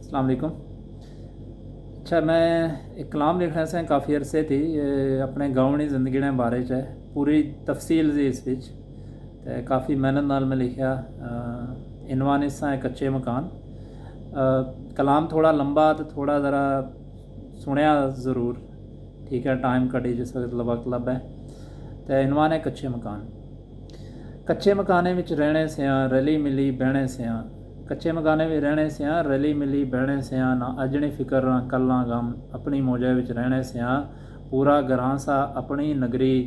अस्सलाम वालेकुम। अच्छा, मैं एक कलाम लिखना से काफ़ी अरसे थी अपने गाँवनी जिंदगी ने बारे च है पूरी तफसील जी इस विच ते काफ़ी मेहनत नाल मैं लिखा। इनवान इसा है कच्चे मकान। कलाम थोड़ा लंबा तो थोड़ा ज़रा सुनिया ज़रूर, ठीक है, टाइम कटी जिस वक्त वक्त लब्भे। तो इनवान है कच्चे मकान। कच्चे मकाने विच रहने सियां रली मिली बहने सियां। कच्चे मकाने में रहने सियां रली मिली बहने सियां। ना अजनी फिक्र ना कल्ला गम अपनी मौजे विच रहने सियां। पूरा ग्रां सा अपनी नगरी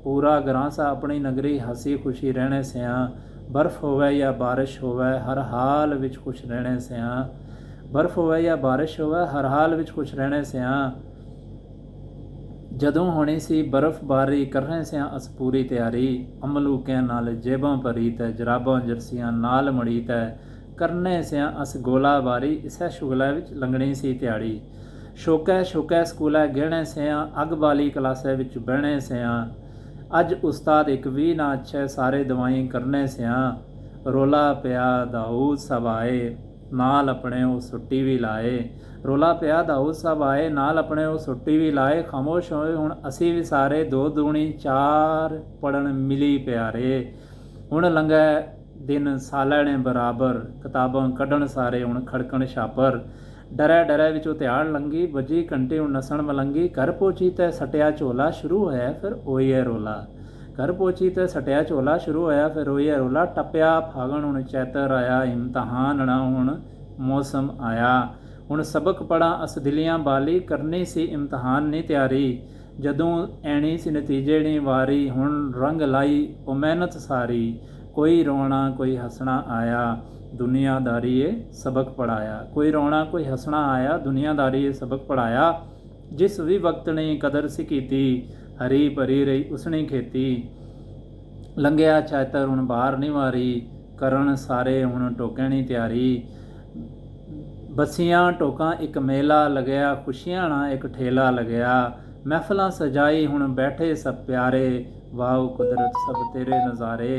पूरा ग्रां सा अपनी नगरी हसी खुशी रहने सियां। बर्फ़ होवे या बारिश होवे हर हाल विच खुश रहने सियां। बर्फ़ होवे या बारिश होवे हर हाल विच खुश रहने सियां। जदों होनी सी बर्फबारी करने सियां अस पूरी तैयारी। अमलूके नाल जेबां भरी ते जराबां जरसियां नाल मड़ी ते करने सियां अस गोलाबारी। इसे शुगला विच लंघनी सी ध्याड़ी। शोकै शोकै स्कूलै गहने सियां अग बाली क्लासे विच बहने सियां। अज उस्ताद एक भी ना अच्छे सारे दवाई करने सियां। रोला पिया दाऊद सब आए नाल अपने वो सुट्टी भी लाए। रोला पिया दाऊद साहब आए नाल अपने वो सुट्टी भी लाए। खामोश होए हुण असी भी सारे दो दूनी चार पढ़न मिली प्यारे। हुण लंघे दिन साले ने बराबर किताबां कढण सारे हुण खड़कण छापर। डरै डरै विचों ध्यान लंघी बजी घंटी हुण नसण मलंगी। घर पहुंची ते सटिया झोला शुरू होया फिर ओही है रोला। घर पहुंची ते सटिया झोला शुरू होया फिर ओही है रोला। टप्पिया फागण हुण चैतर आया इम्तहान ना हुण मौसम आया। हुण सबक पढ़ा अस दिलियां बाली करनी सी इम्तहान नी तैयारी। जदों ऐनी सी नतीजे नी वारी हुण रंग लाई ओ मेहनत सारी। कोई रोना कोई हंसना आया दुनियादारी ये सबक पढ़ाया। कोई रोना कोई हंसना आया दुनियादारी ये सबक पढ़ाया। जिस भी वक्त ने कदर सी कीती हरी भरी रही उसने खेती। लंघिया चैतर हुण बाहर नहीं वारी करन सारे हुण टोके नी तैयारी। बसियां टोकां एक मेला लगया खुशियां ना एक ठेला लगया। महफिलां सजाई हुण बैठे सब प्यारे वाह कुदरत सब तेरे नज़ारे।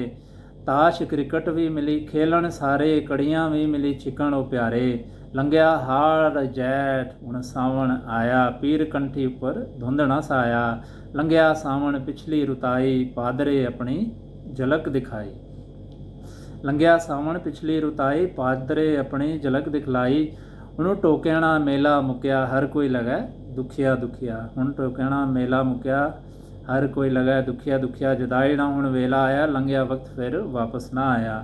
ताश क्रिकेट भी मिली खेलन सारे कड़ियां भी मिली छिकण ओ प्यारे। लंघिया हाड़ जैठ हुण सावण आया पीर कंठी उपर धुंधना साया। लंघिया सावण पिछली रुताई पादरे अपनी झलक दिखाई। लंघिया सावण पिछली रुताई पादरे अपनी झलक दिखलाई। हुण टोकेणा मेला मुक्या हर कोई लगे दुखिया दुखिया। हुण टोकेणा मेला मुक्या हर कोई लगे दुखिया दुखिया। जुदाई ना हुण वेला आया लंघिया वक्त फिर वापस ना आया।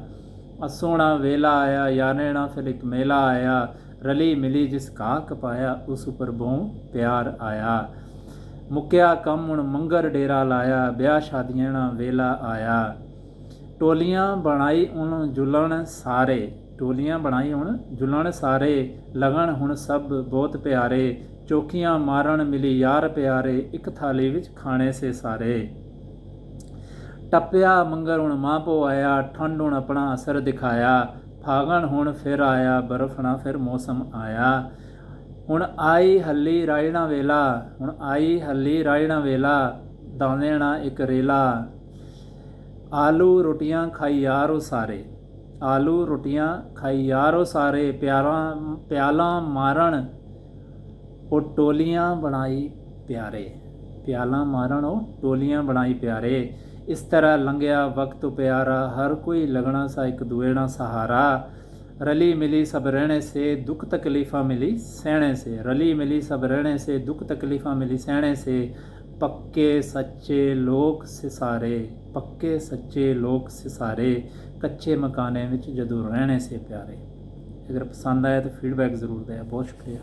असोना वेला आया याने ना फिर एक मेला आया। रली मिली जिस घाह कपाया उस उपर बहु प्यार आया। मुक्या कम हुण मंगर डेरा लाया ब्याह शादियां ना वेला आया। टोलियां बनाई हुण जुलन सारे टोलियां बनाई हुण जुलन सारे। लगन हुण सब बहुत प्यारे चौकियां मारन मिली यार प्यारे। एक थाली विच खाने से सारे। टप्पिया मंगर हुण मां पो आया ठंड हुण अपना असर दिखाया। फागण हुण फिर आया बर्फ ना फिर मौसम आया। हुण आई हली रायणा वेला हुण आई हली रायणा वेला। दाने ना एक रेला। आलू रोटियां खाई यारो सारे आलू रोटियां खाई यारो सारे। प्याला मारन ओ टोलियां बनाई प्यारे प्याला मारन ओ टोलियां बनाई प्यारे। इस तरह लंघिया वक्त प्यारा हर कोई लगना सा एक दूए ना सहारा। रली मिली सब रहने से दुख तकलीफ़ां मिली सहने से। रली मिली सब रहने से दुख तकलीफ़ां मिली सहने से। पक्के सच्चे लोग सिसारे पक्के सच्चे लोग सिसारे। कच्चे मकाने विच जदों रहने से प्यारे। अगर पसंद आया तो फीडबैक ज़रूर दें। बहुत शुक्रिया।